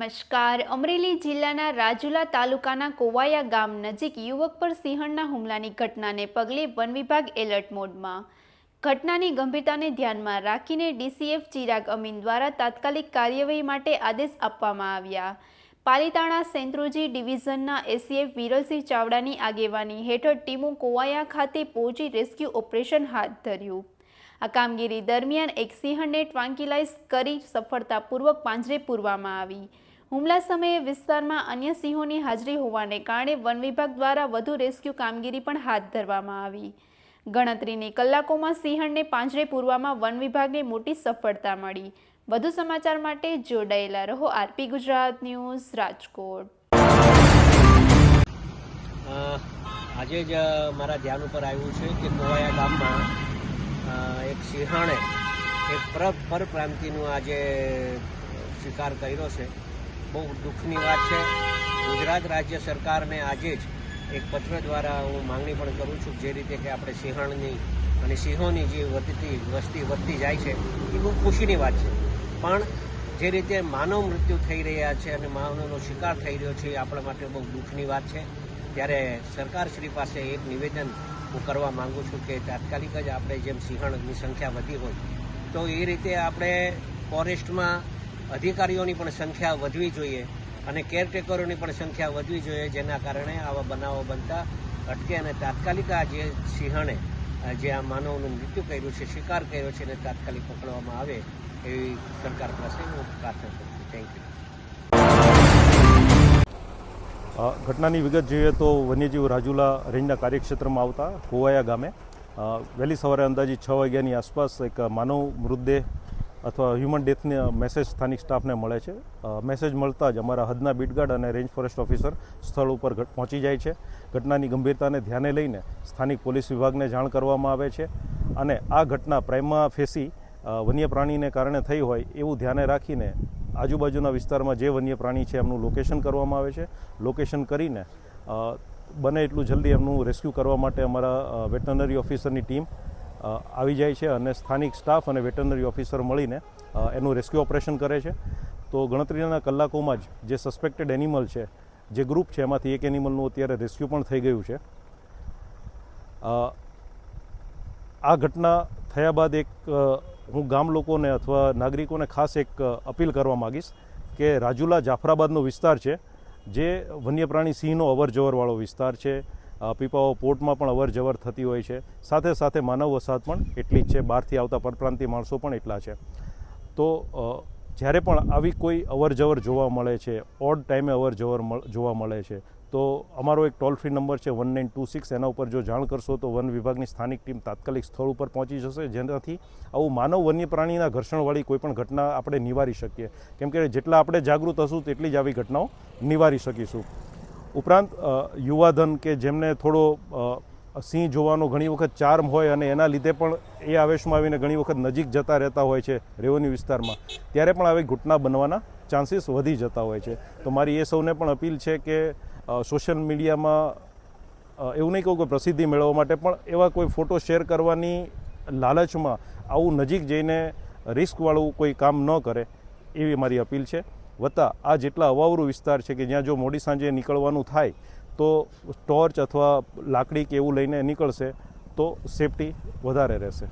નમસ્કાર. અમરેલી જિલ્લાના રાજુલા તાલુકાના કોવાયા ગામ નજીક યુવક પર સિંહણના હુમલાની ઘટનાને પગલે વન વિભાગ એલર્ટ મોડમાં. ઘટનાની ગંભીરતાને ધ્યાનમાં રાખીને ડીસીએફ ચિરાગ અમીન દ્વારા તાત્કાલિક કાર્યવાહી માટે આદેશ આપવામાં આવ્યા. પાલીતાણા સેન્ટ્રોજી ડિવિઝનના એસીએફ વિરલસિંહ ચાવડાની આગેવાની હેઠળ ટીમો કોવાયા ખાતે પહોંચી રેસ્ક્યુ ઓપરેશન હાથ ધર્યું. આ કામગીરી દરમિયાન એક સિંહણને ટ્રાન્કિલાઇઝ કરી સફળતાપૂર્વક પાંજરે પૂરવામાં આવી. હુમલા સમયે વિસ્તારમાં અન્ય સિંહોની હાજરી હોવાને કારણે વન વિભાગ દ્વારા વધુ રેસ્ક્યુ કામગીરી પણ હાથ ધરવામાં આવી. ગણતરીની કલાકોમાં સિંહણને પાંજરે પૂરવામાં વન વિભાગને મોટી સફળતા મળી. વધુ સમાચાર માટે જોડાયેલા રહો આરપી ગુજરાત ન્યૂઝ રાજકોટ. આજે જ મારા ધ્યાન ઉપર આવ્યું છે કે કોવાયા ગામમાં એક સિંહણે એક પરપ્રાંતિનું આજે શિકાર કર્યો છે. બહુ દુઃખની વાત છે. ગુજરાત રાજ્ય સરકારને આજે જ એક પત્ર દ્વારા હું માંગણી પણ કરું છું, જે રીતે કે આપણે સિંહણની અને સિંહોની જે વસ્તી વધતી જાય છે એ બહુ ખુશીની વાત છે, પણ જે રીતે માનવ મૃત્યુ થઈ રહ્યા છે અને માનવનો શિકાર થઈ રહ્યો છે એ આપણા માટે બહુ દુઃખની વાત છે. ત્યારે સરકારશ્રી પાસે એક નિવેદન હું કરવા માગું છું કે તાત્કાલિક જ આપણે જેમ સિંહણની સંખ્યા વધી હોય તો એ રીતે આપણે ફોરેસ્ટમાં અધિકારીઓની પણ સંખ્યા વધવી જોઈએ અને કેરટેકરોની પણ સંખ્યા વધવી જોઈએ, જેના કારણે આવા બનાવો બનતા અટકે અને તાત્કાલિક આ જે સિંહણે જે આ માનવનું મૃત્યુ કર્યું છે, શિકાર કર્યો છે, એને તાત્કાલિક પકડવામાં આવે એવી સરકાર પાસે હું પ્રાર્થના કરું છું. Thank you. ઘટનાની વિગત જોઈએ તો વન્યજીવ રાજુલા રેન્જના કાર્યક્ષેત્રમાં આવતા કોવાયા ગામે વહેલી સવારે અંદાજિત 6 વાગ્યાની આસપાસ એક માનવ મૃતદેહ અથવા હ્યુમન ડેથની મેસેજ સ્થાનિક સ્ટાફને મળે છે. મેસેજ મળતા જ અમારા હદના બીટગાર્ડ અને રેન્જ ફોરેસ્ટ ઓફિસર સ્થળ ઉપર પહોંચી જાય છે. ઘટનાની ગંભીરતાને ધ્યાને લઈને સ્થાનિક પોલીસ વિભાગને જાણ કરવામાં આવે છે અને આ ઘટના પ્રાઇમા ફેસી વન્ય પ્રાણીને કારણે થઈ હોય એવું ધ્યાને રાખીને આજુબાજુના વિસ્તારમાં જે વન્ય પ્રાણી છે એમનું લોકેશન કરવામાં આવે છે. લોકેશન કરીને બને એટલું જલ્દી એમનું રેસ્ક્યુ કરવા માટે અમારા વેટરનરી ઓફિસરની ટીમ આવી જાય છે અને સ્થાનિક સ્ટાફ અને વેટરનરી ઓફિસર મળીને એનું રેસ્ક્યુ ઓપરેશન કરે છે. તો ગણતરીના કલાકોમાં જ જે સસ્પેક્ટેડ એનિમલ છે, જે ગ્રુપ છે, એમાંથી એક એનિમલનું અત્યારે રેસ્ક્યુ પણ થઈ ગયું છે. આ ઘટના થયા બાદ એક હું ગામ લોકોને અથવા નાગરિકોને ખાસ એક અપીલ કરવા માગીશ કે રાજુલા જાફરાબાદનો વિસ્તાર છે, જે વન્ય પ્રાણી સિંહનો અવર જવરવાળો વિસ્તાર છે. પીપાવાવ પોર્ટમાં પણ અવર જવર થતી હોય છે. સાથે સાથે માનવ વસાહત પણ એટલી જ છે. બહારથી આવતા પરપ્રાંતીય માણસો પણ એટલા છે. તો જ્યારે પણ આવી કોઈ અવર જવર જોવા મળે છે, ઓડ ટાઈમે અવર જવર જોવા મળે છે, તો અમારો એક ટોલ ફ્રી નંબર છે 1926, એના ઉપર જો જાણ કરશો તો વન વિભાગની સ્થાનિક ટીમ તાત્કાલિક સ્થળ ઉપર પહોંચી જશે, જેનાથી આવું માનવ વન્ય પ્રાણીના ઘર્ષણવાળી કોઈ પણ ઘટના આપણે નિવારી શકીએ. કેમ કે જેટલા આપણે જાગૃત હશું તેટલી જ આવી ઘટનાઓ નિવારી શકીશું. ઉપરાંત યુવાધન કે જેમને થોડો સિંહ જોવાનો ઘણી વખત ચાર્મ હોય અને એના લીધે પણ એ આવેશમાં આવીને ઘણી વખત નજીક જતા રહેતા હોય છે રેવન્યુ વિસ્તારમાં, ત્યારે પણ આવી ઘટના બનવાના ચાન્સીસ વધી જતા હોય છે. તો મારી એ સૌને પણ અપીલ છે કે સોશિયલ મીડિયામાં એવું નહીં કહું કે પ્રસિદ્ધિ મેળવવા માટે, પણ એવા કોઈ ફોટો શેર કરવાની લાલચમાં આવું નજીક જઈને રિસ્કવાળું કોઈ કામ ન કરે એવી મારી અપીલ છે. વત્તા આ જેટલા અવાવરું વિસ્તાર છે કે જ્યાં જો મોડી સાંજે નીકળવાનું થાય તો ટોર્ચ અથવા લાકડી કે એવું લઈને નીકળશે તો સેફટી વધારે રહેશે.